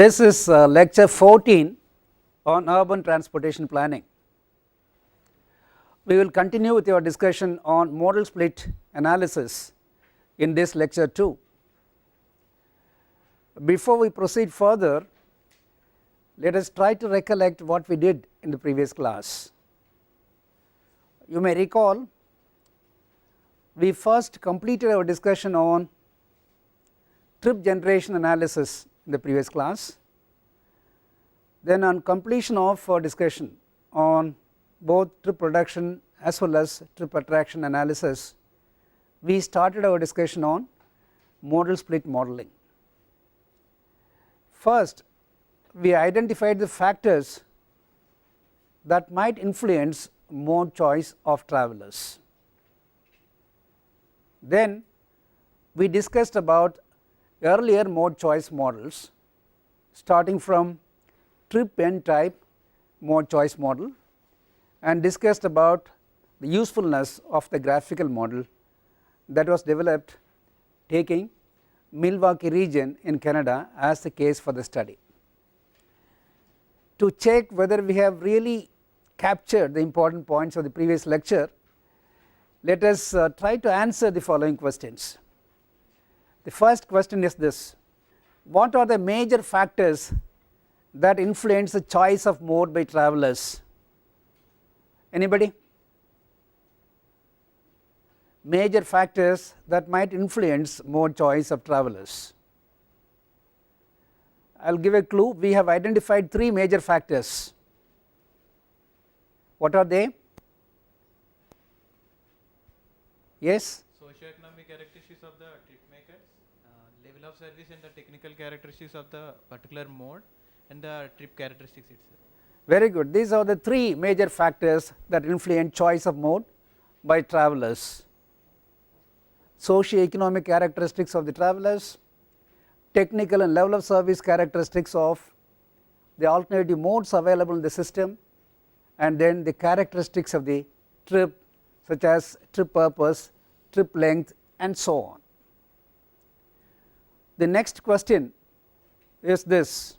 This is lecture 14 on urban transportation planning. We will continue with your discussion on modal split analysis in this lecture too. Before we proceed further, let us try to recollect what we did in the previous class. You may recall we first completed our discussion on trip generation analysis in the previous class. Then on completion of our discussion on both trip production as well as trip attraction analysis, we started our discussion on modal split modeling. First, we identified the factors that might influence mode choice of travelers. Then we discussed about earlier mode choice models, starting from trip n type mode choice model, and discussed about the usefulness of the graphical model that was developed taking Milwaukee region in Canada as the case for the study. To check whether we have really captured the important points of the previous lecture, let us try to answer the following questions. The first question is this: what are the major factors that influence the choice of mode by travelers? Anybody? Major factors that might influence mode choice of travelers. I will give a clue. We have identified three major factors. What are they? Yes? Socioeconomic characteristics of the trip makers, level of service and the technical characteristics of the particular mode, and the trip characteristics itself. Very good. These are the three major factors that influence choice of mode by travelers: socio-economic characteristics of the travelers, technical and level of service characteristics of the alternative modes available in the system, and then the characteristics of the trip, such as trip purpose, trip length, and so on. The next question is this: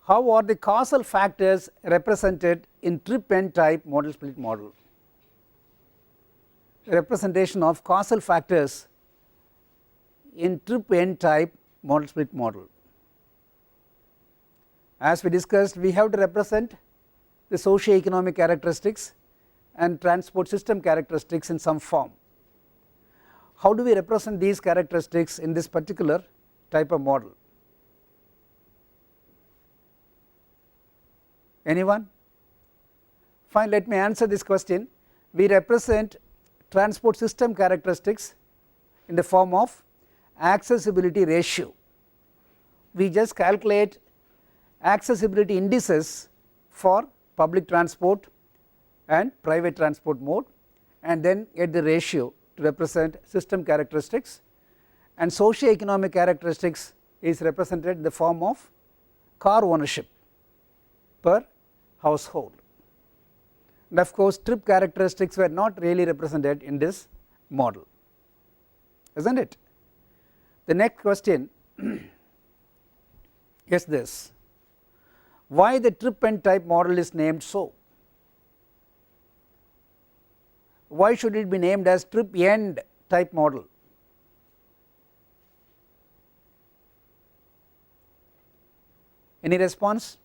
how are the causal factors represented in trip n type modal split model? Representation of causal factors in trip n type modal split model. As we discussed, we have to represent the socio-economic characteristics and transport system characteristics in some form. How do we represent these characteristics in this particular type of model? Anyone? Fine, let me answer this question. We represent transport system characteristics in the form of accessibility ratio. We just calculate accessibility indices for public transport and private transport mode, and then get the ratio to represent system characteristics, and socio-economic characteristics is represented in the form of car ownership per household. And of course, trip characteristics were not really represented in this model, isn't it? The next question is this: why the trip n type model is named so? Why should it be named as trip end type model? Any response?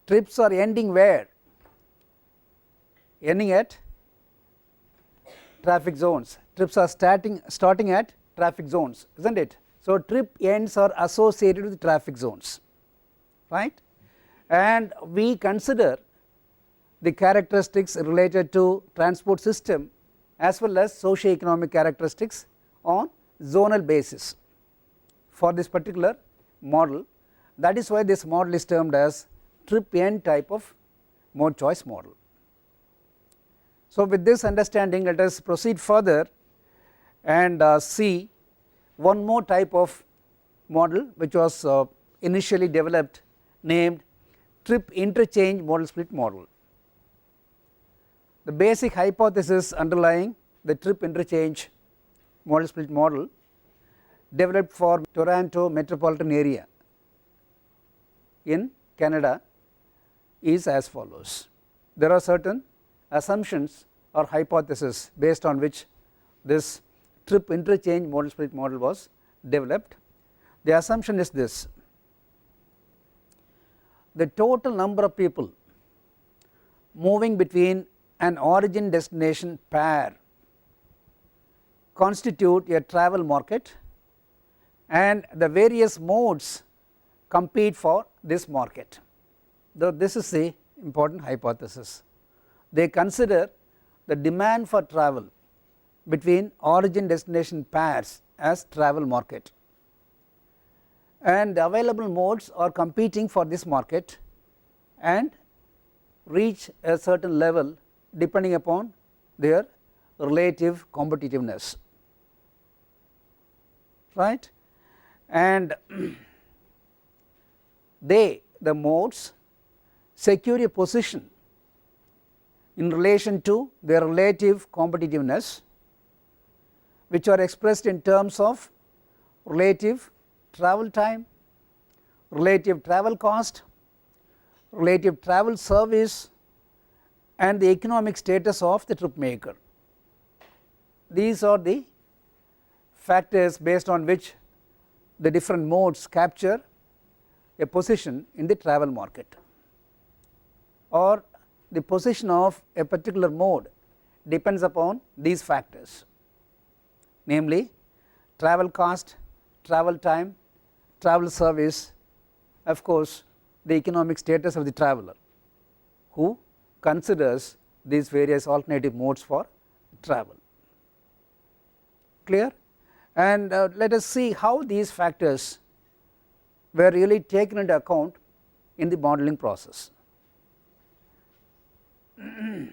Trips are ending where? Ending at traffic zones. Trips are starting at traffic zones, isn't it? So trip ends are associated with traffic zones, right? And we consider the characteristics related to transport system as well as socio-economic characteristics on zonal basis for this particular model. That is why this model is termed as trip n type of mode choice model. So with this understanding, let us proceed further and see one more type of model which was initially developed, named trip interchange modal split model. The basic hypothesis underlying the trip interchange modal split model developed for Toronto metropolitan area in Canada is as follows. There are certain assumptions or hypotheses based on which this trip interchange modal split model was developed. The assumption is this: the total number of people moving between an origin destination pair constitute a travel market, and the various modes compete for this market. This is the important hypothesis. They consider the demand for travel between origin destination pairs as travel market, and the available modes are competing for this market and reach a certain level depending upon their relative competitiveness, right. And the modes secure a position in relation to their relative competitiveness, which are expressed in terms of relative travel time, relative travel cost, relative travel service, and the economic status of the trip maker. These are the factors based on which the different modes capture a position in the travel market, or the position of a particular mode depends upon these factors, namely travel cost, travel time, travel service, of course the economic status of the traveler who considers these various alternative modes for travel. Clear? And let us see how these factors were really taken into account in the modeling process. The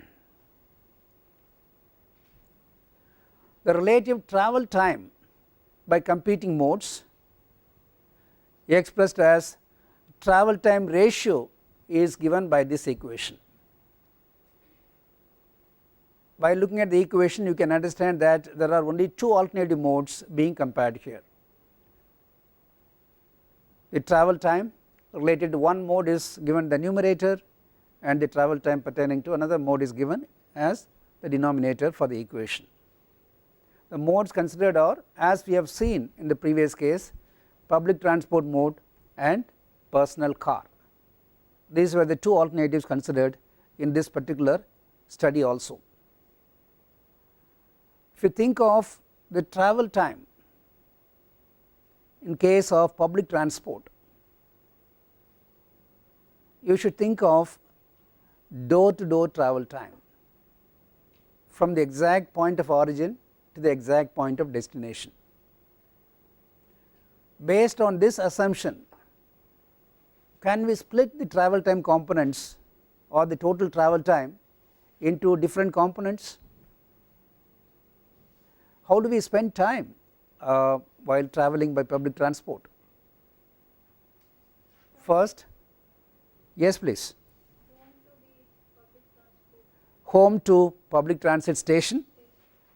relative travel time by competing modes, expressed as travel time ratio, is given by this equation. By looking at the equation, you can understand that there are only two alternative modes being compared here. The travel time related to one mode is given in the numerator, and the travel time pertaining to another mode is given as the denominator for the equation. The modes considered are, as we have seen in the previous case, public transport mode and personal car. These were the two alternatives considered in this particular study also. If you think of the travel time in case of public transport, you should think of door to door travel time from the exact point of origin to the exact point of destination. Based on this assumption, can we split the travel time components or the total travel time into different components? How do we spend time while traveling by public transport? First, yes please. Home to public transit station,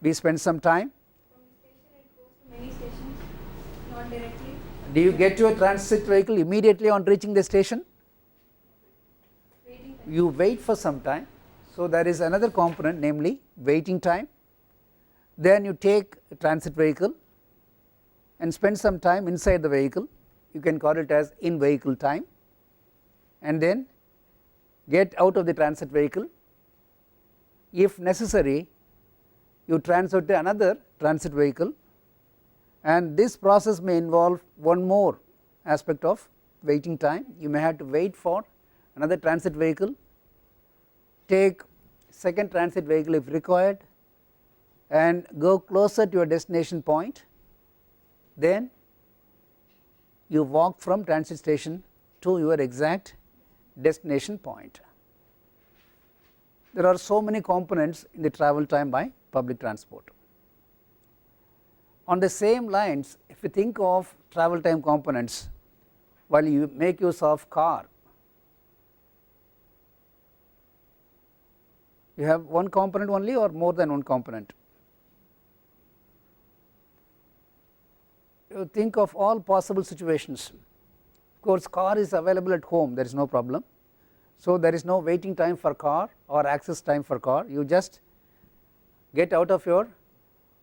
we spend some time. From the station it goes to many stations, not directly. Do you get to a transit vehicle immediately on reaching the station? Waiting time. You wait for some time, so there is another component, namely waiting time. Then you take a transit vehicle and spend some time inside the vehicle, you can call it as in vehicle time, and then get out of the transit vehicle. If necessary, you transfer to another transit vehicle, and this process may involve one more aspect of waiting time. You may have to wait for another transit vehicle, take second transit vehicle if required, and go closer to your destination point. Then you walk from transit station to your exact destination point. There are so many components in the travel time by public transport. On the same lines, if you think of travel time components while you make use of car, you have one component only or more than one component? you think of all possible situations. Of course, car is available at home, there is no problem. So there is no waiting time for car or access time for car, you just get out of your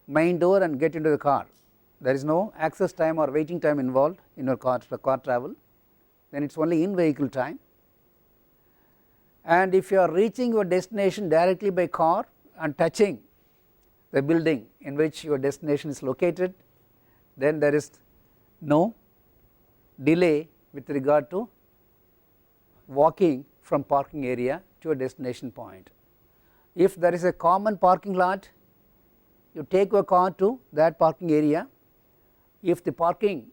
main door and get into the car. There is no access time or waiting time involved in your car travel, then it is only in vehicle time. And if you are reaching your destination directly by car and touching the building in which your destination is located, then there is no delay with regard to walking from parking area to a destination point. If there is a common parking lot, you take your car to that parking area. If the parking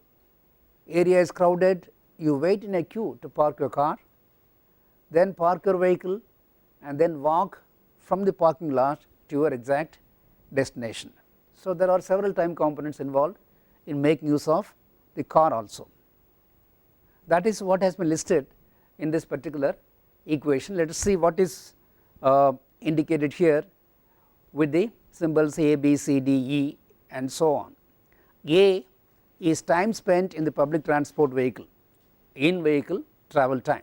area is crowded, you wait in a queue to park your car, then park your vehicle and then walk from the parking lot to your exact destination. So there are several time components involved in making use of the car also. That is what has been listed in this particular equation. Let us see what is indicated here with the symbols A, B, C, D, E and so on. A is time spent in the public transport vehicle, in vehicle travel time.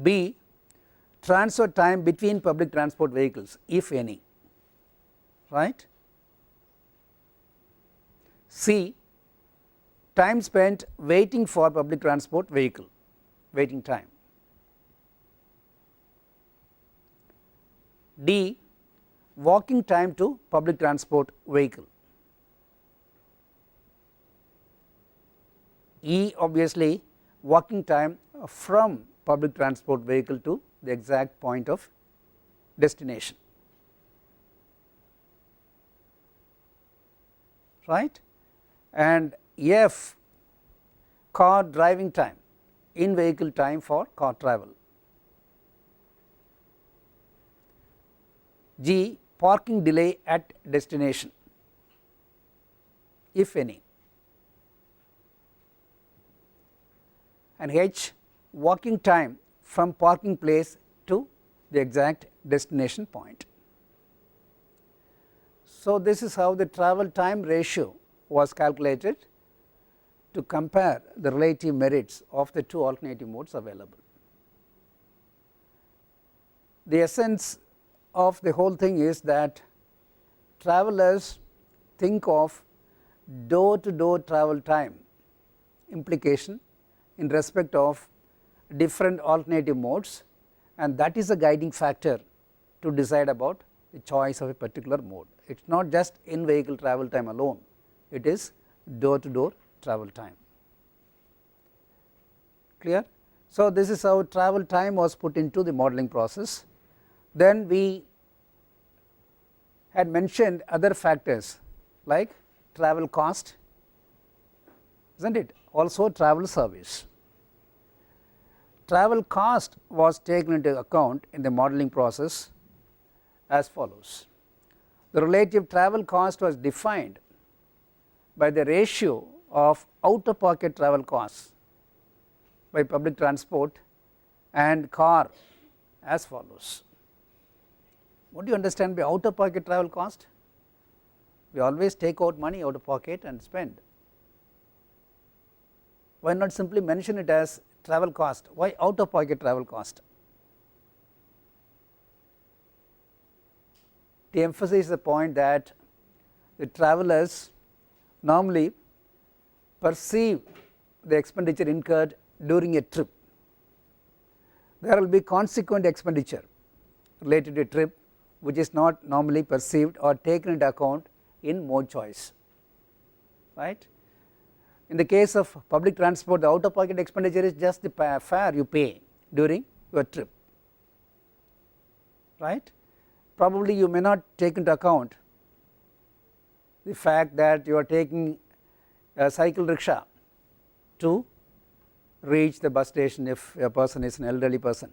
B, transfer time between public transport vehicles, if any, right. C, time spent waiting for public transport vehicle, waiting time. D, walking time to public transport vehicle. E, obviously walking time from public transport vehicle to the exact point of destination, right. And F, car driving time, in vehicle time for car travel. G, parking delay at destination, if any. And H, walking time from parking place to the exact destination point. So this is how the travel time ratio was calculated to compare the relative merits of the two alternative modes available. The essence of the whole thing is that travelers think of door to door travel time implication in respect of different alternative modes, and that is a guiding factor to decide about the choice of a particular mode. It is not just in vehicle travel time alone, it is door to door travel time. Clear? So this is how travel time was put into the modeling process. Then we had mentioned other factors like travel cost, isn't it, also travel service. Travel cost was taken into account in the modeling process as follows. The relative travel cost was defined by the ratio of out of pocket travel costs by public transport and car as follows. What do you understand by out of pocket travel cost? We always take out money out of pocket and spend. Why not simply mention it as travel cost? Why out of pocket travel cost? To emphasize the point that the travelers normally perceive the expenditure incurred during a trip. There will be consequent expenditure related to a trip which is not normally perceived or taken into account in mode choice, right. In the case of public transport, the out of pocket expenditure is just the fare you pay during your trip, right. Probably you may not take into account the fact that you are taking a cycle rickshaw to reach the bus station if a person is an elderly person,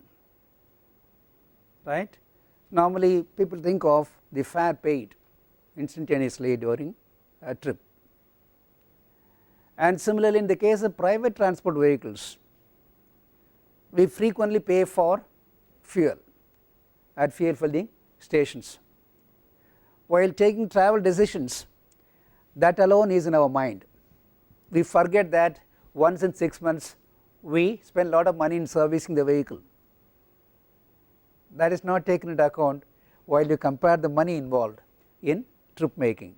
right. Normally people think of the fare paid instantaneously during a trip. And similarly in the case of private transport vehicles, we frequently pay for fuel at fuel filling stations. While taking travel decisions, that alone is in our mind. We forget that once in 6 months we spend a lot of money in servicing the vehicle. That is not taken into account while you compare the money involved in trip making.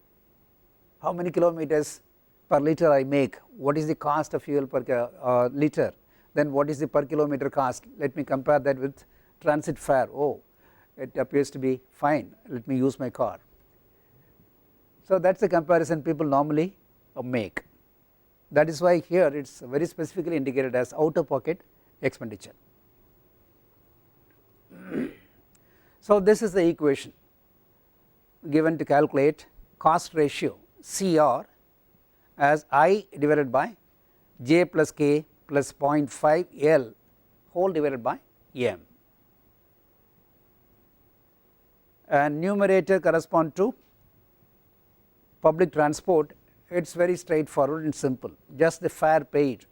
How many kilometers per liter I make, what is the cost of fuel per liter, then what is the per kilometer cost, let me compare that with transit fare, oh it appears to be fine, let me use my car. So that is the comparison people normally make. That is why here it is very specifically indicated as out of pocket expenditure. So this is the equation given to calculate cost ratio CR as I divided by j plus k plus 0.5 L whole divided by m, and numerator correspond to public transport. It is very straightforward and simple, just the fare paid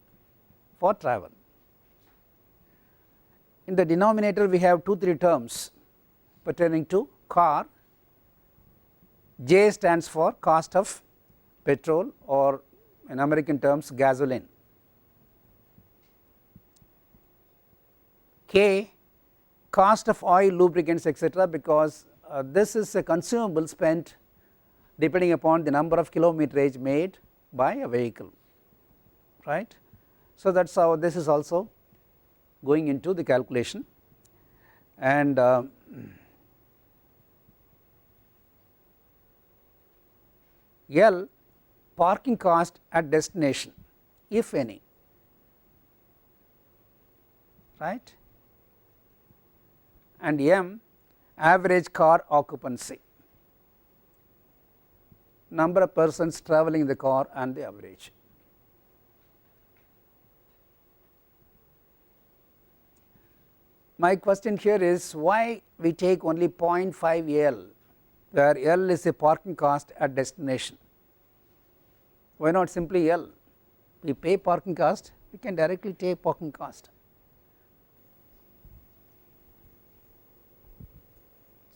for travel. In the denominator we have 2-3 terms pertaining to car. J stands for cost of petrol, or in American terms gasoline. K cost of oil, lubricants, etc., because this is a consumable spent depending upon the number of kilometerage made by a vehicle, right. So that is how this is also going into the calculation. And L parking cost at destination, if any, right, and M average car occupancy, number of persons travelling in the car and the average. My question here is why we take only 0.5 L, where L is a parking cost at destination. Why not simply L? We pay parking cost, we can directly take parking cost.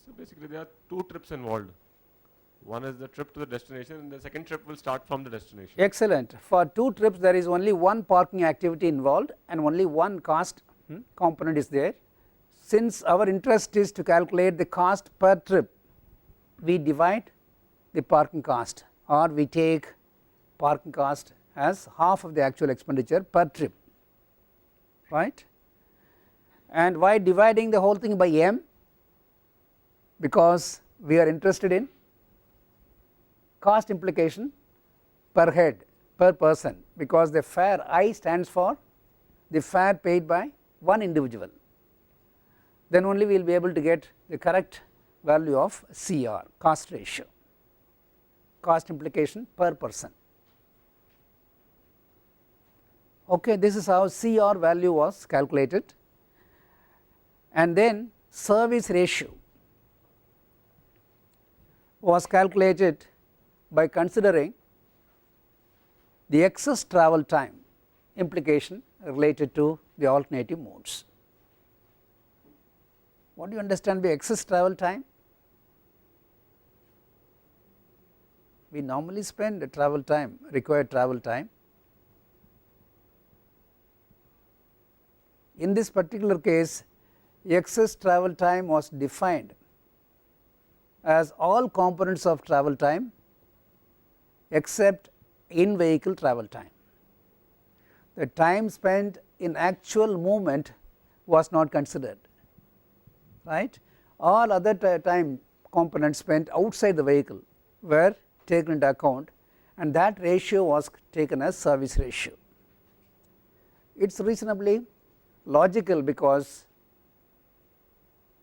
So basically there are 2 trips involved. One is the trip to the destination, and the second trip will start from the destination. Excellent. For 2 trips there is only one parking activity involved and only one cost component is there. Since our interest is to calculate the cost per trip, we divide the parking cost, or we take parking cost as half of the actual expenditure per trip, right. And why dividing the whole thing by M? Because we are interested in cost implication per head, per person, because the fare I stands for the fare paid by one individual. Then only we will be able to get the correct value of CR, cost ratio, cost implication per person. Okay, this is how CR value was calculated. And then service ratio was calculated by considering the excess travel time implication related to the alternative modes. What do you understand by excess travel time? We normally spend the travel time, required travel time. In this particular case, excess travel time was defined as all components of travel time except in vehicle travel time. The time spent in actual movement was not considered, right. All other time components spent outside the vehicle were taken into account, and that ratio was taken as service ratio. It is reasonably logical, because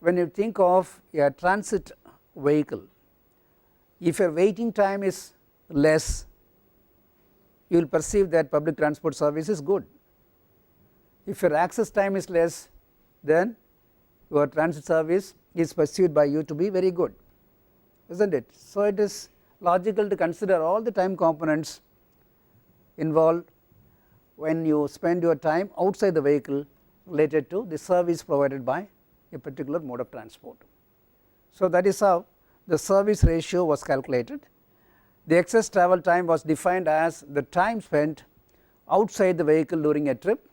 when you think of a transit vehicle, if your waiting time is less, you will perceive that public transport service is good. If your access time is less, then your transit service is perceived by you to be very good, isn't it? So it is logical to consider all the time components involved when you spend your time outside the vehicle related to the service provided by a particular mode of transport. So that is how the service ratio was calculated. The excess travel time was defined as the time spent outside the vehicle during a trip.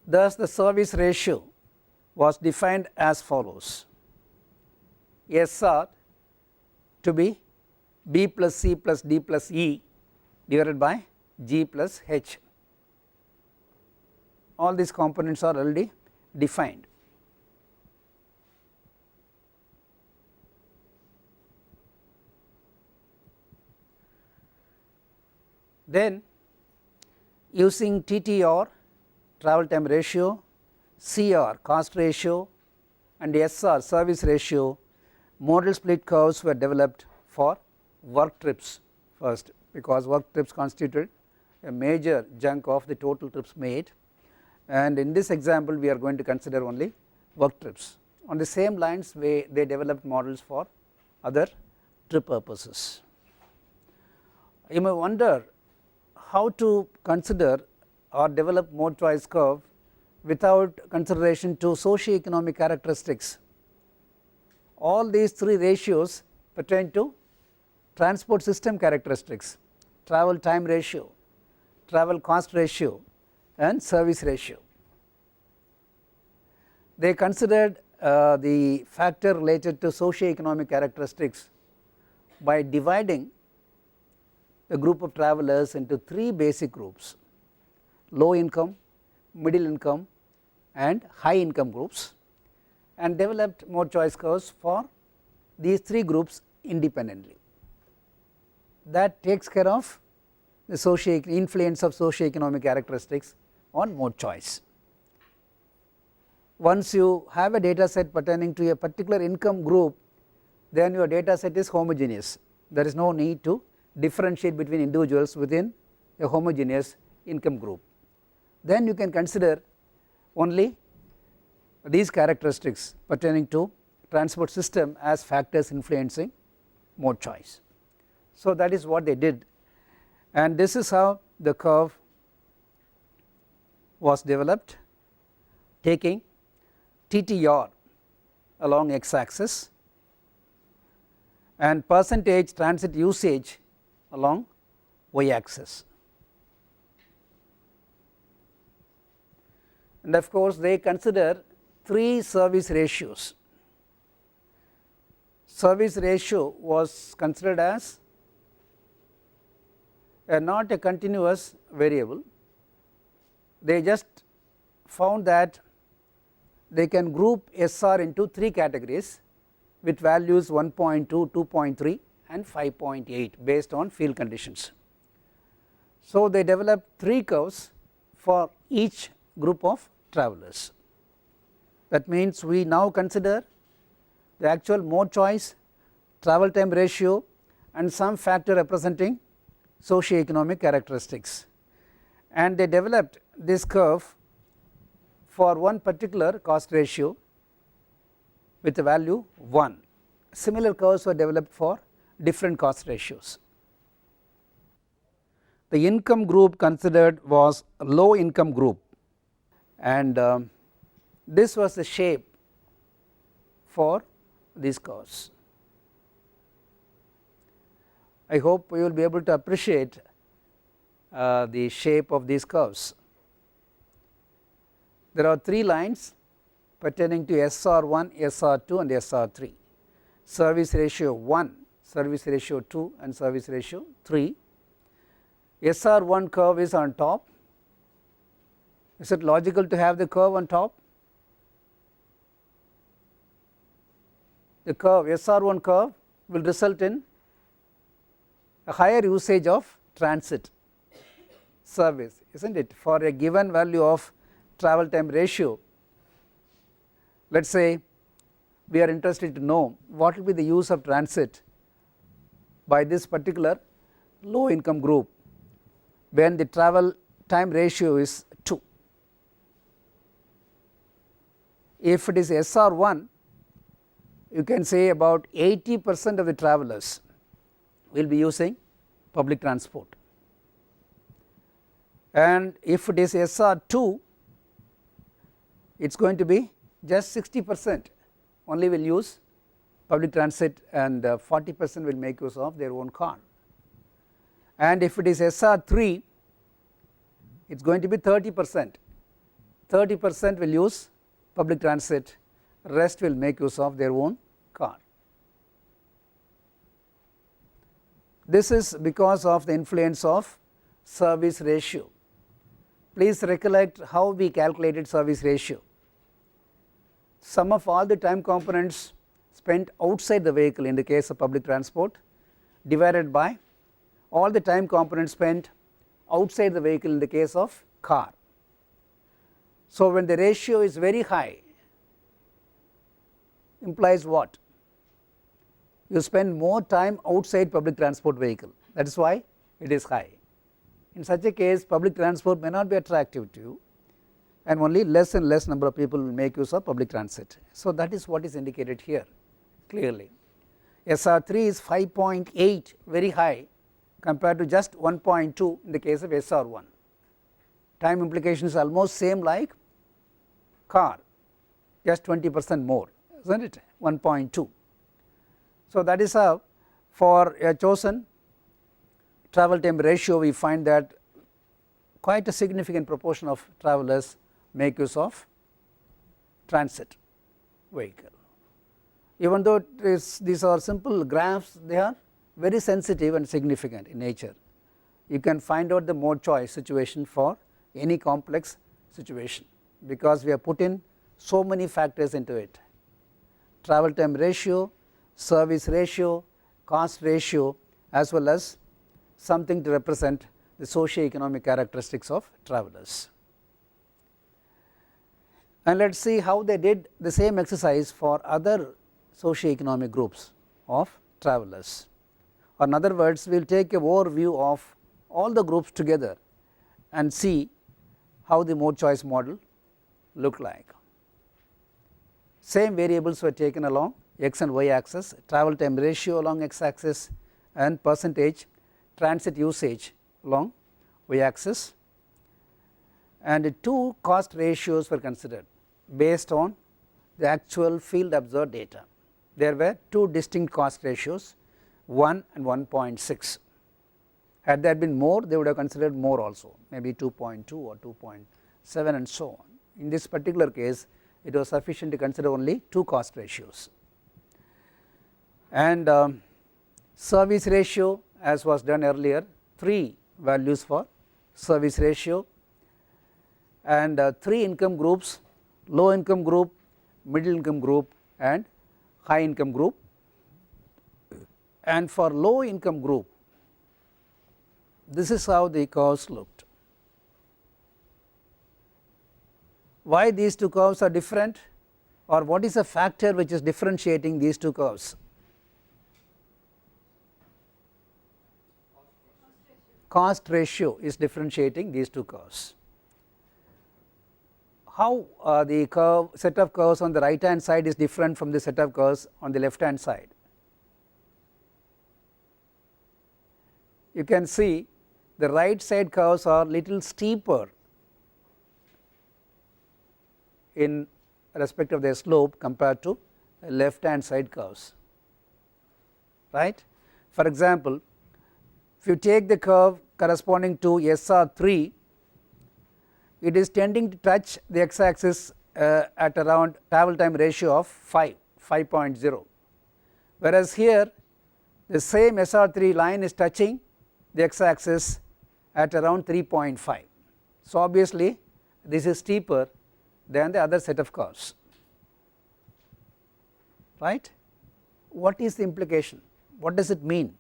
Thus, the service ratio was defined as follows: SR to be B plus C plus D plus E divided by G plus H. All these components are already defined. Then using TTR, travel time ratio, CR, cost ratio, and SR, service ratio, modal split curves were developed for work trips first, because work trips constituted a major chunk of the total trips made, and in this example we are going to consider only work trips. On the same lines they developed models for other trip purposes. You may wonder how to consider or develop mode choice curve without consideration to socio-economic characteristics. All these three ratios pertain to transport system characteristics: travel time ratio, travel cost ratio, and service ratio. They considered the factor related to socio-economic characteristics by dividing the group of travelers into three basic groups: low income, middle income, and high income groups, and developed mode choice curves for these three groups independently. That takes care of the influence of socio-economic characteristics on mode choice. Once you have a data set pertaining to a particular income group, then your data set is homogeneous. There is no need to differentiate between individuals within a homogeneous income group. Then you can consider only these characteristics pertaining to transport system as factors influencing mode choice. So that is what they did, and this is how the curve was developed, taking TTR along x axis and percentage transit usage along y axis. And of course they consider three service ratios. Service ratio was considered as not a continuous variable. They just found that they can group SR into three categories with values 1.2, 2.3 and 5.8 based on field conditions. So they developed three curves for each group of travelers. That means we now consider the actual mode choice, travel time ratio, and some factor representing socio-economic characteristics, and they developed this curve for one particular cost ratio with a value 1. Similar curves were developed for different cost ratios. The income group considered was a low income group, and this was the shape for these curves. I hope you will be able to appreciate the shape of these curves. There are three lines pertaining to SR1, SR2 and SR3, service ratio 1, service ratio 2 and service ratio 3. SR1 curve is on top. Is it logical to have the curve on top? The curve SR1 curve will result in a higher usage of transit service, isn't it? For a given value of travel time ratio, let us say we are interested to know what will be the use of transit by this particular low income group when the travel time ratio is 2. If it is SR1, you can say about 80% of the travelers will be using public transport, and if it is SR2, it is going to be just 60% only will use public transit and 40% will make use of their own car. And if it is SR3, it is going to be 30%. 30% will use public transit, rest will make use of their own car. This is because of the influence of service ratio. Please recollect how we calculated service ratio. Sum of all the time components spent outside the vehicle in the case of public transport divided by all the time components spent outside the vehicle in the case of car. So when the ratio is very high, implies what? You spend more time outside public transport vehicle, that is why it is high. In such a case, public transport may not be attractive to you, and only less and less number of people will make use of public transit. So that is what is indicated here clearly. SR3 is 5.8, very high compared to just 1.2 in the case of SR1. Time implication is almost same like car, just 20% more, isn't it, 1.2. So that is how for a chosen travel time ratio we find that quite a significant proportion of travelers make use of transit vehicle. Even though these are simple graphs, they are very sensitive and significant in nature. You can find out the mode choice situation for any complex situation, because we have put in so many factors into it: travel time ratio, service ratio, cost ratio, as well as something to represent the socio-economic characteristics of travelers. And let us see how they did the same exercise for other socio-economic groups of travelers. Or in other words, we will take an overview of all the groups together and see how the mode choice model look like. Same variables were taken along x and y axis, travel time ratio along x axis and percentage transit usage along y axis, and two cost ratios were considered based on the actual field observed data. There were two distinct cost ratios, 1 and 1.6. Had there been more, they would have considered more also, maybe 2.2 or 2.7 and so on. In this particular case, it was sufficient to consider only two cost ratios. And service ratio, as was done earlier, 3 values for service ratio, and 3 income groups: low income group, middle income group and high income group. And for low income group, this is how the curves looked. Why these two curves are different, or what is the factor which is differentiating these two curves? Cost ratio is differentiating these two curves. How the curve set of curves on the right hand side is different from the set of curves on the left hand side? You can see the right side curves are little steeper in respect of their slope compared to left hand side curves, right. For example, if you take the curve corresponding to SR3, it is tending to touch the x axis at around travel time ratio of 5.0, whereas here the same SR3 line is touching the x axis at around 3.5. So obviously this is steeper than the other set of curves, right. What is the implication? What does it mean?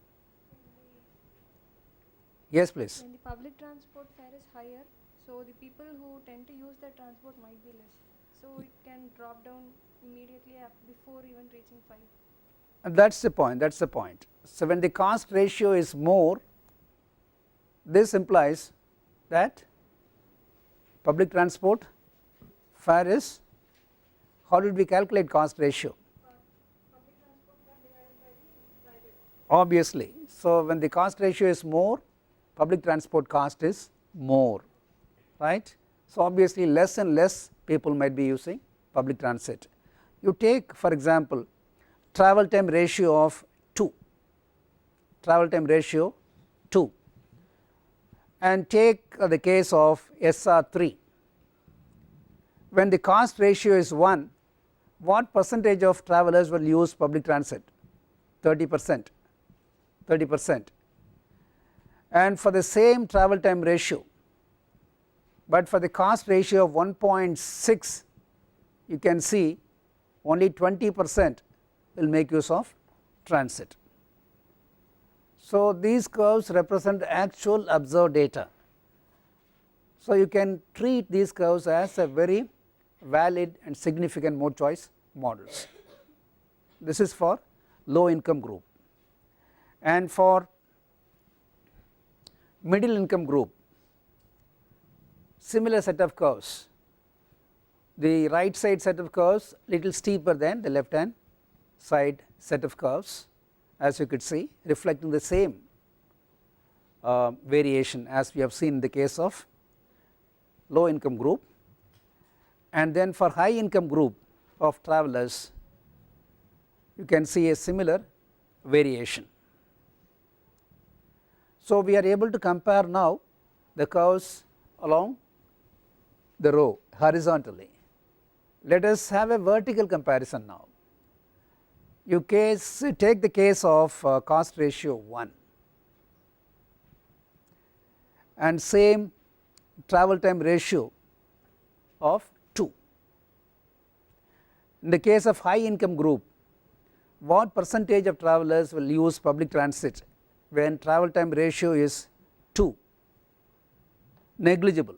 Yes, please. When the public transport fare is higher, so the people who tend to use that transport might be less, so it can drop down immediately before even reaching 5. And that's the point, that's the point. So when the cost ratio is more, this implies that public transport fare is, how did we calculate cost ratio? Public transport fare divided by the private. Obviously, so when the cost ratio is more, public transport cost is more, right. So obviously less and less people might be using public transit. You take for example travel time ratio of 2, travel time ratio 2, and take the case of SR3. When the cost ratio is 1, what percentage of travelers will use public transit? 30%, 30%. And for the same travel time ratio, but for the cost ratio of 1.6, you can see only 20% will make use of transit. So these curves represent actual observed data. So you can treat these curves as a very valid and significant mode choice models. This is for low income group, and for middle income group, similar set of curves. The right side set of curves little steeper than the left hand side set of curves, as you could see, reflecting the same variation as we have seen in the case of low income group. And then for high income group of travelers, you can see a similar variation. So we are able to compare now the curves along the row horizontally. Let us have a vertical comparison now. You take the case of cost ratio 1 and same travel time ratio of 2. In the case of high income group, what percentage of travelers will use public transit when travel time ratio is 2? Negligible,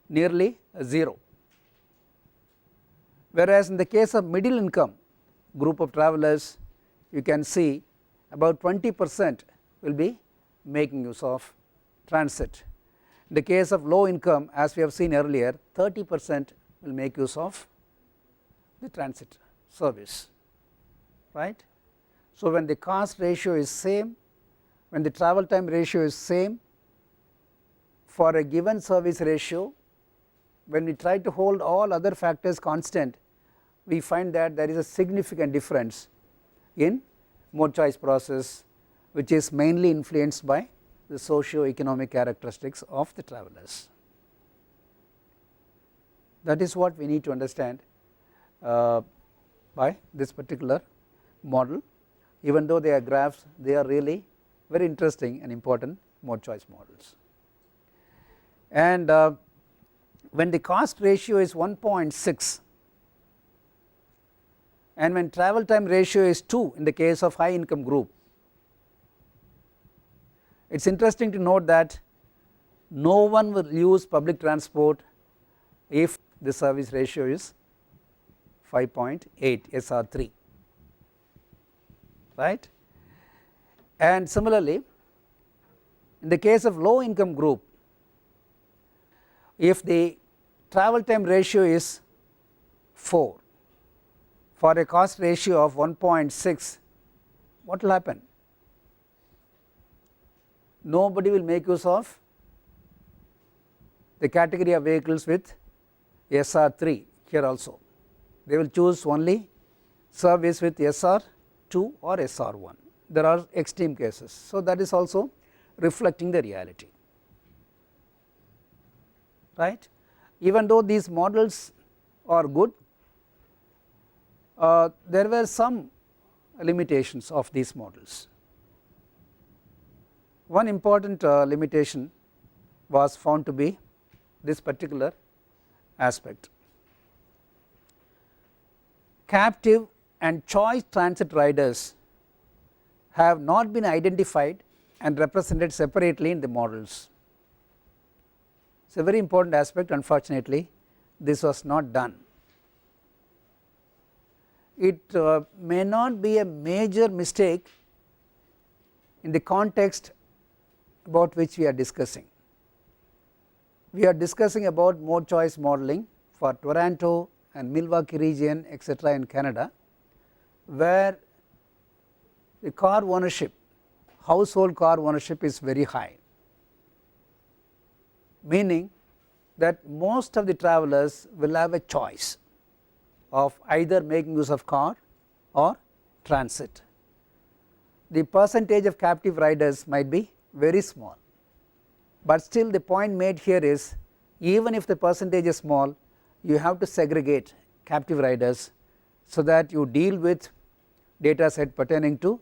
nearly 0. Whereas in the case of middle income group of travelers, you can see about 20% will be making use of transit. In the case of low income, as we have seen earlier, 30% will make use of the transit service, right. So when the cost ratio is same, when the travel time ratio is same, for a given service ratio, when we try to hold all other factors constant, we find that there is a significant difference in mode choice process, which is mainly influenced by the socio-economic characteristics of the travelers. That is what we need to understand by this particular model. Even though they are graphs, they are really very interesting and important mode choice models. And when the cost ratio is 1.6 and when travel time ratio is 2 in the case of high income group, it is interesting to note that no one will use public transport if the service ratio is 5.8 SR3, right. And similarly, in the case of low income group, if the travel time ratio is 4 for a cost ratio of 1.6, what will happen? Nobody will make use of the category of vehicles with SR3 here also. They will choose only service with SR2 or SR1. There are extreme cases. So that is also reflecting the reality, right. Even though these models are good, there were some limitations of these models. One important limitation was found to be this particular aspect. Captive and choice transit riders have not been identified and represented separately in the models. It is a very important aspect. Unfortunately, this was not done. It may not be a major mistake in the context about which we are discussing. We are discussing about mode choice modeling for Toronto and Milwaukee region, etc. in Canada, where the car ownership, household car ownership is very high, meaning that most of the travelers will have a choice of either making use of car or transit. The percentage of captive riders might be very small, but still the point made here is even if the percentage is small, you have to segregate captive riders so that you deal with data set pertaining to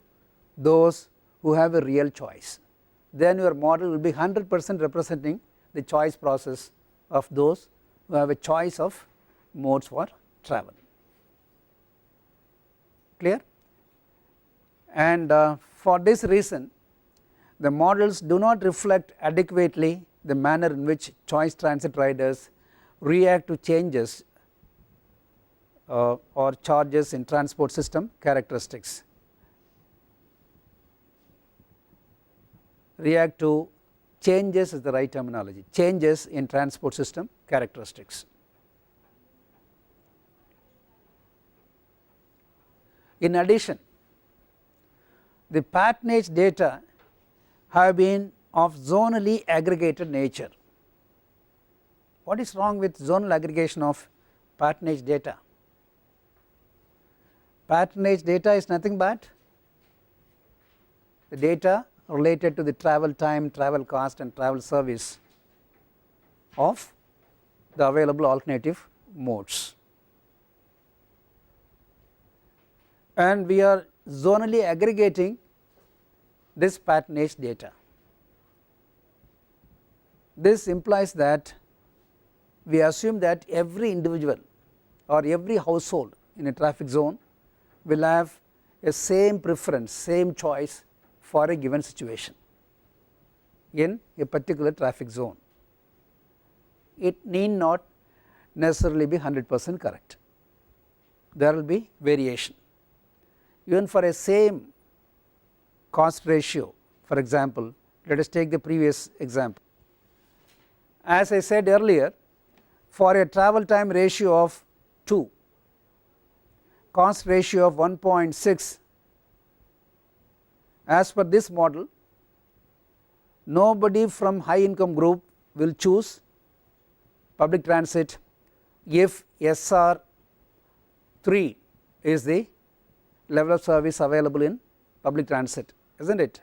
those who have a real choice. Then your model will be 100% representing the choice process of those who have a choice of modes for travel. Clear? And for this reason, the models do not reflect adequately the manner in which choice transit riders react to changes or charges in transport system characteristics. React to changes is the right terminology, changes in transport system characteristics. In addition, the patronage data have been of zonally aggregated nature. What is wrong with zonal aggregation of patronage data? Patronage data is nothing but the data related to the travel time, travel cost and travel service of the available alternative modes, and we are zonally aggregating this patronage data. This implies that we assume that every individual or every household in a traffic zone will have a same preference, same choice for a given situation in a particular traffic zone. It need not necessarily be 100% correct. There will be variation. Even for a same cost ratio, for example, let us take the previous example. As I said earlier, for a travel time ratio of 2, cost ratio of 1.6, as per this model, nobody from high income group will choose public transit if SR3 is the level of service available in public transit, isn't it?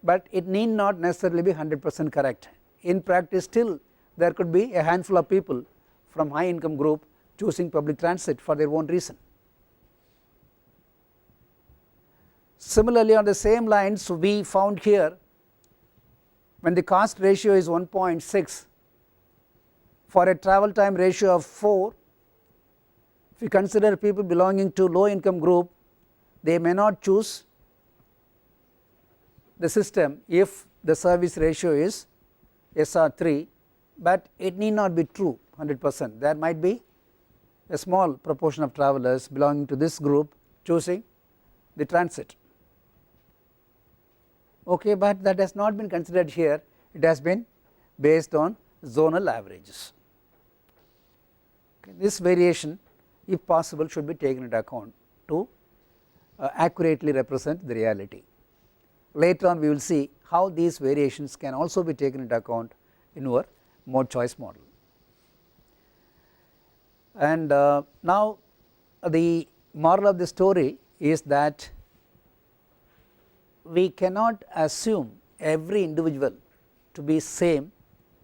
But it need not necessarily be 100% correct. In practice, still there could be a handful of people from high income group choosing public transit for their own reason. Similarly, on the same lines, we found here when the cost ratio is 1.6, for a travel time ratio of 4, if we consider people belonging to low income group, they may not choose the system if the service ratio is SR3, but it need not be true 100%. There might be a small proportion of travelers belonging to this group choosing the transit. Okay, but that has not been considered here, it has been based on zonal averages. Okay, this variation, if possible, should be taken into account to accurately represent the reality. Later on we will see how these variations can also be taken into account in our mode choice model. And now the moral of the story is that we cannot assume every individual to be same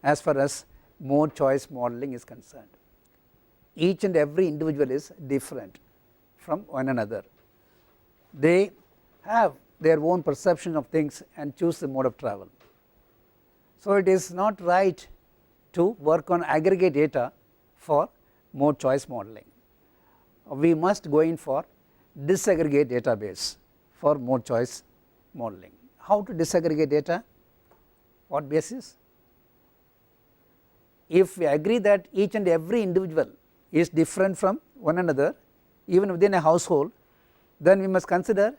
as far as mode choice modeling is concerned. Each and every individual is different from one another. They have their own perception of things and choose the mode of travel. So it is not right to work on aggregate data for mode choice modeling. We must go in for disaggregate database for mode choice modeling. How to disaggregate data? What basis? If we agree that each and every individual is different from one another, even within a household, then we must consider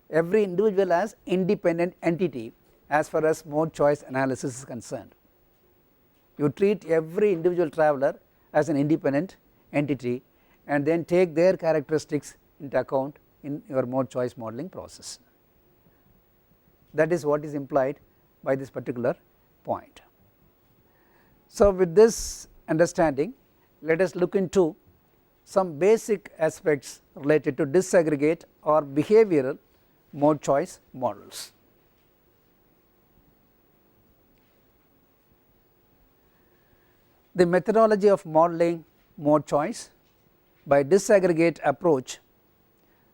every individual as independent entity as far as mode choice analysis is concerned. You treat every individual traveler as an independent entity and then take their characteristics into account in your mode choice modeling process. That is what is implied by this particular point. So with this understanding, let us look into some basic aspects related to disaggregate or behavioral mode choice models. The methodology of modeling mode choice by disaggregate approach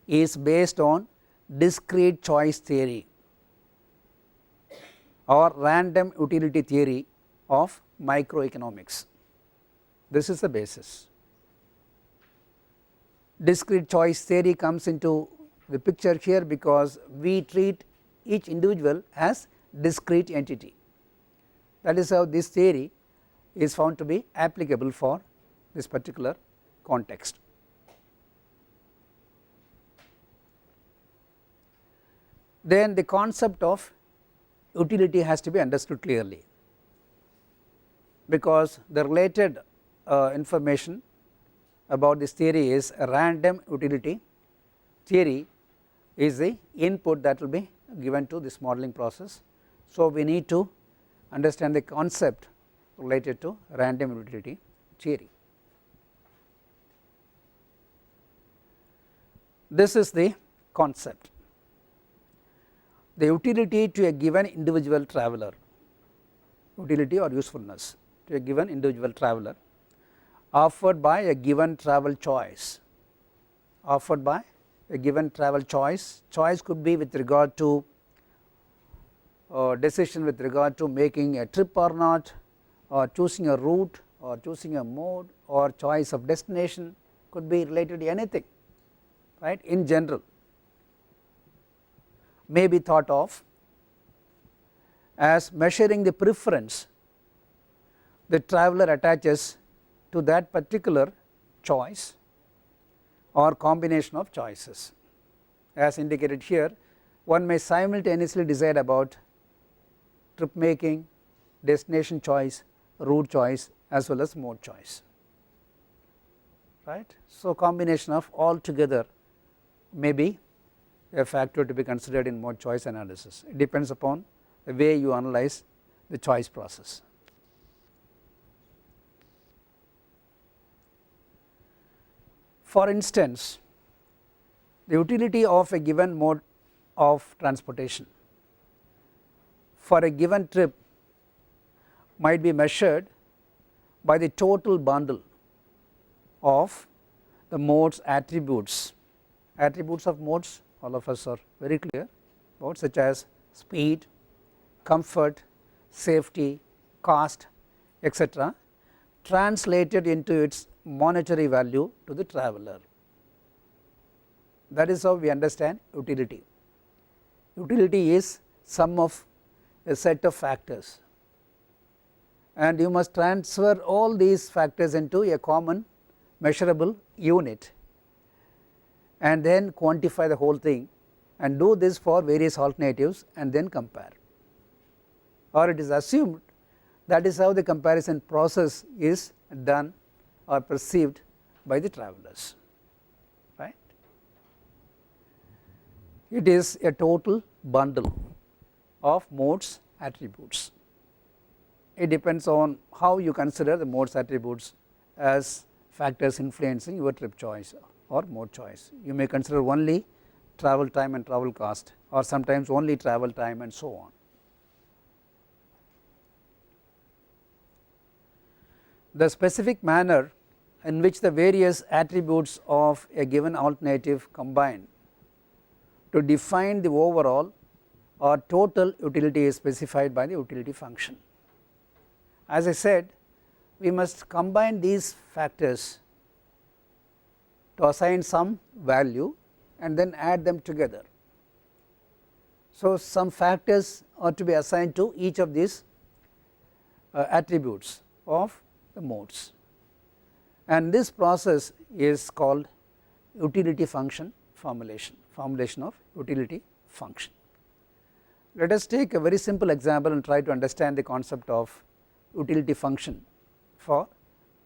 is based on discrete choice theory or random utility theory of microeconomics. This is the basis. Discrete choice theory comes into the picture here because we treat each individual as discrete entity. That is how this theory is found to be applicable for this particular context. Then the concept of utility has to be understood clearly, because the related information about this theory is a random utility theory is the input that will be given to this modeling process. So, we need to understand the concept related to random utility theory. This is the concept. The utility to a given individual traveler, utility or usefulness to a given individual traveler offered by a given travel choice, offered by a given travel choice. Choice could be with regard to decision with regard to making a trip or not, or choosing a route, or choosing a mode, or choice of destination, could be related to anything, right, in general, may be thought of as measuring the preference the traveler attaches to that particular choice or combination of choices. As indicated here, one may simultaneously decide about trip making, destination choice, route choice, as well as mode choice, right. So, combination of all together may be a factor to be considered in mode choice analysis. It depends upon the way you analyze the choice process. For instance, the utility of a given mode of transportation for a given trip might be measured by the total bundle of the mode's attributes. Attributes of modes, all of us are very clear about, such as speed, comfort, safety, cost, etc., translated into its monetary value to the traveler. That is how we understand utility. Utility is sum of a set of factors, and you must transfer all these factors into a common measurable unit and then quantify the whole thing, and do this for various alternatives and then compare, or it is assumed that is how the comparison process is done or perceived by the travelers, right. It is a total bundle of modes attributes. It depends on how you consider the modes attributes as factors influencing your trip choice or mode choice. You may consider only travel time and travel cost, or sometimes only travel time, and so on. The specific manner in which the various attributes of a given alternative combine to define the overall or total utility is specified by the utility function. As I said, we must combine these factors to assign some value and then add them together. So, some factors are to be assigned to each of these attributes of the modes, and this process is called utility function formulation of utility function. Let us take a very simple example and try to understand the concept of utility function for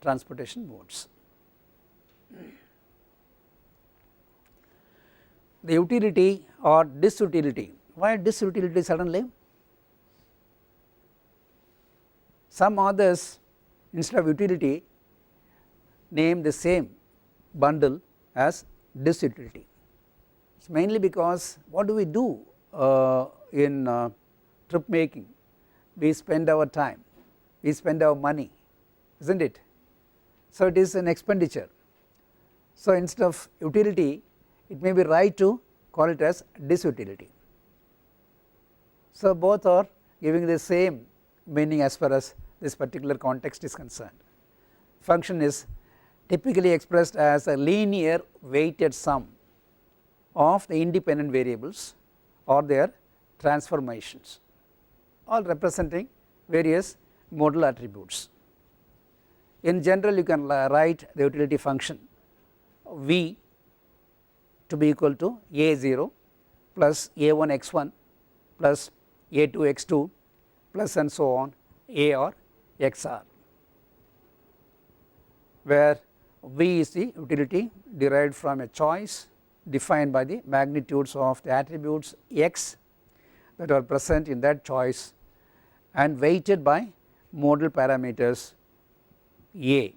transportation modes. The utility or disutility. Why disutility suddenly? Some authors, instead of utility, name the same bundle as disutility. It is mainly because what do we do in trip making? We spend our time, we spend our money, is not it? So it is an expenditure. So instead of utility, it may be right to call it as disutility. So both are giving the same meaning as far as this particular context is concerned. Function is typically expressed as a linear weighted sum of the independent variables or their transformations, all representing various modal attributes. In general, you can write the utility function V to be equal to A0 plus A1 x1 plus A2 x2 plus and so on A or XR, where V is the utility derived from a choice defined by the magnitudes of the attributes x that are present in that choice and weighted by modal parameters A,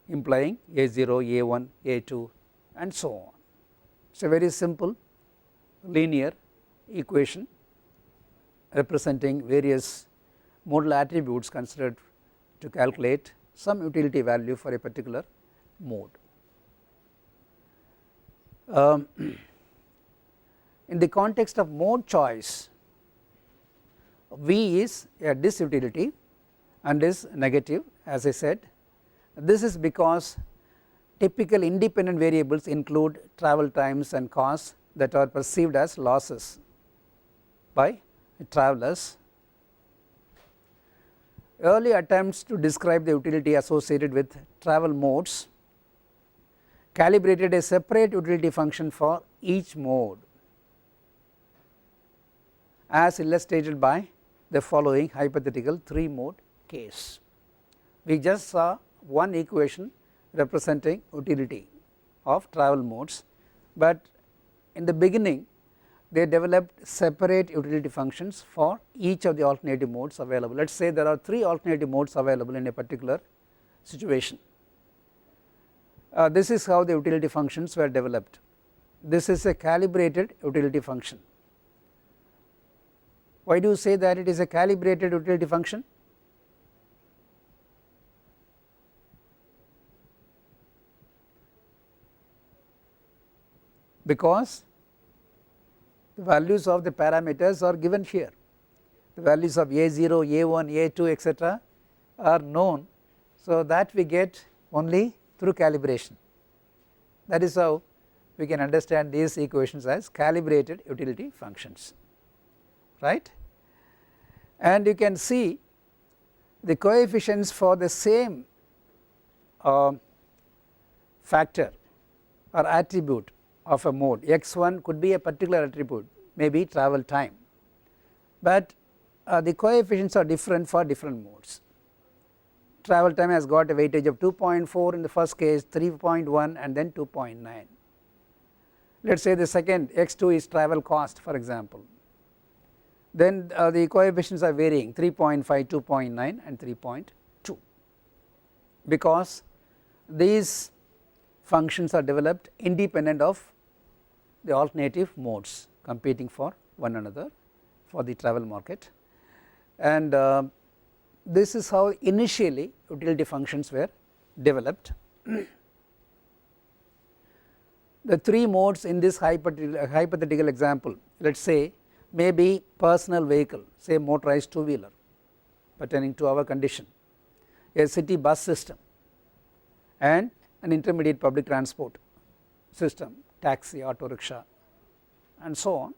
implying A0, A1, A2 and so on. It is a very simple linear equation representing various modal attributes considered to calculate some utility value for a particular mode. In the context of mode choice, V is a disutility and is negative, as I said. This is because typical independent variables include travel times and costs that are perceived as losses by travelers. Early attempts to describe the utility associated with travel modes calibrated a separate utility function for each mode, as illustrated by the following hypothetical 3 mode case. We just saw one equation representing utility of travel modes, but in the beginning they developed separate utility functions for each of the alternative modes available. Let us say there are 3 alternative modes available in a particular situation. This is how the utility functions were developed. This is a calibrated utility function. Why do you say that it is a calibrated utility function? Because the values of the parameters are given here. The values of A0, A1, A2 etc. are known, so that we get only through calibration. That is how we can understand these equations as calibrated utility functions, right? And you can see the coefficients for the same factor or attribute of a mode. X1 could be a particular attribute, maybe travel time, but the coefficients are different for different modes. Travel time has got a weightage of 2.4 in the first case, 3.1 and then 2.9. Let us say the second x2 is travel cost, for example, then the coefficients are varying 3.5, 2.9 and 3.2, because these functions are developed independent of the alternative modes competing for one another for the travel market, and this is how initially utility functions were developed. The 3 modes in this hypothetical example, let us say, may be personal vehicle, say motorized 2-wheeler pertaining to our condition, a city bus system and an intermediate public transport system, taxi, auto rickshaw and so on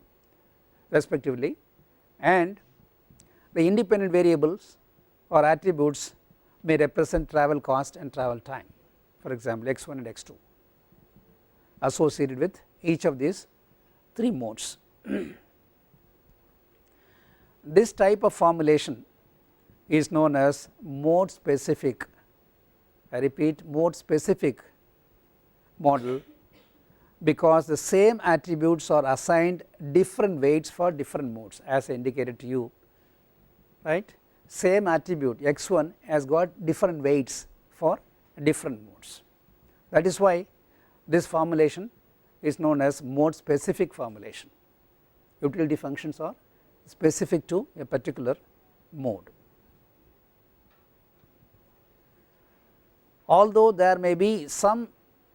respectively, and the independent variables or attributes may represent travel cost and travel time, for example x1 and x2 associated with each of these 3 modes. This type of formulation is known as mode specific, I repeat, mode specific model, because the same attributes are assigned different weights for different modes, as I indicated to you, right. Same attribute x1 has got different weights for different modes. That is why This formulation is known as mode specific formulation. Utility functions are specific to a particular mode. Although there may be some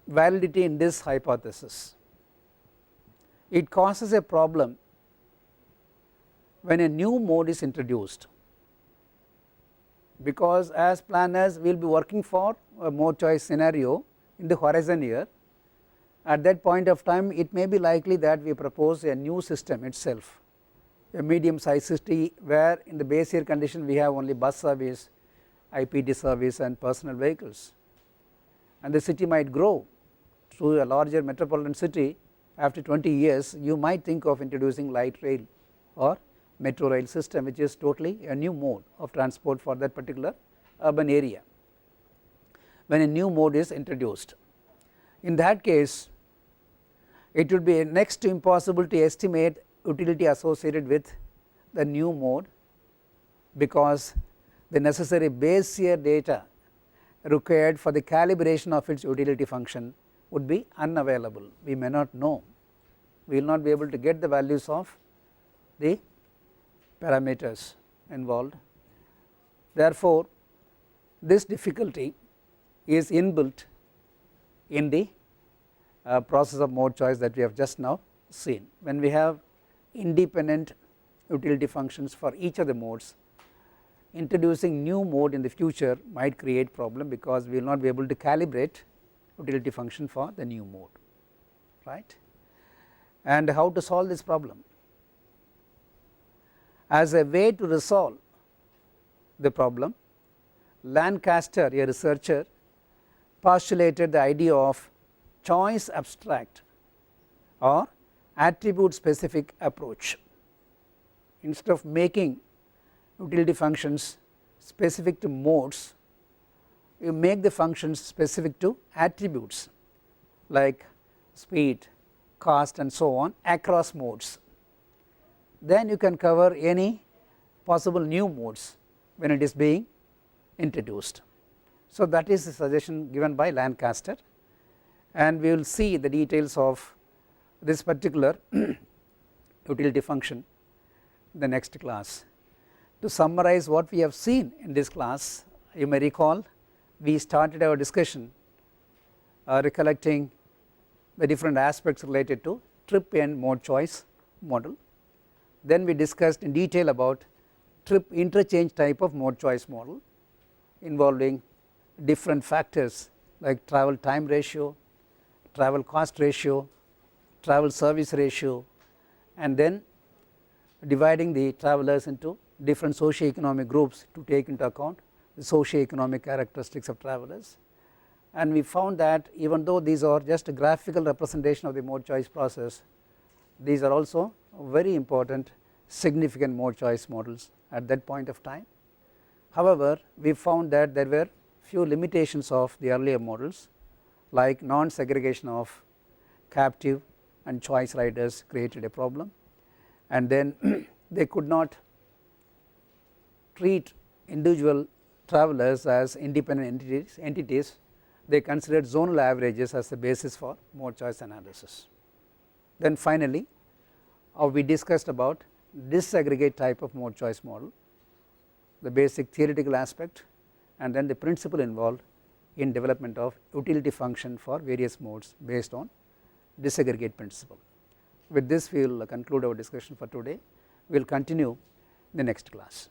validity in this hypothesis, it causes a problem when a new mode is introduced, because as planners we will be working for a mode choice scenario in the horizon year. At that point of time it may be likely that we propose a new system itself, a medium sized city where in the base year condition we have only bus service, IPD service and personal vehicles, and the city might grow to a larger metropolitan city. After 20 years you might think of introducing light rail or metro rail system, which is totally a new mode of transport for that particular urban area when a new mode is introduced. In that case it would be next to impossible to estimate utility associated with the new mode, because the necessary base year data required for the calibration of its utility function would be unavailable. We may not know, we will not be able to get the values of the parameters involved. Therefore, this difficulty is inbuilt in the process of mode choice that we have just now seen. When we have independent utility functions for each of the modes, introducing new mode in the future might create problem, because we will not be able to calibrate utility function for the new mode, right. And how to solve this problem? As a way to resolve the problem, Lancaster, a researcher, postulated the idea of choice abstract or attribute specific approach. Instead of making utility functions specific to modes, you make the functions specific to attributes like speed, cost and so on across modes. Then you can cover any possible new modes when it is being introduced. So that is the suggestion given by Lancaster, and we will see the details of this particular utility function in the next class. To summarize what we have seen in this class, you may recall we started our discussion recollecting the different aspects related to trip end mode choice model. Then we discussed in detail about trip interchange type of mode choice model involving different factors like travel time ratio, travel cost ratio, travel service ratio, and then dividing the travelers into different socio-economic groups to take into account the socio-economic characteristics of travelers. And we found that even though these are just a graphical representation of the mode choice process, these are also very important significant mode choice models at that point of time. However, we found that there were few limitations of the earlier models, like non-segregation of captive and choice riders created a problem, and then they could not treat individual travelers as independent entities. They considered zonal averages as the basis for mode choice analysis. Then finally we discussed about disaggregate type of mode choice model, the basic theoretical aspect and then the principle involved in development of utility function for various modes based on disaggregate principle. With this we will conclude our discussion for today. We will continue in the next class.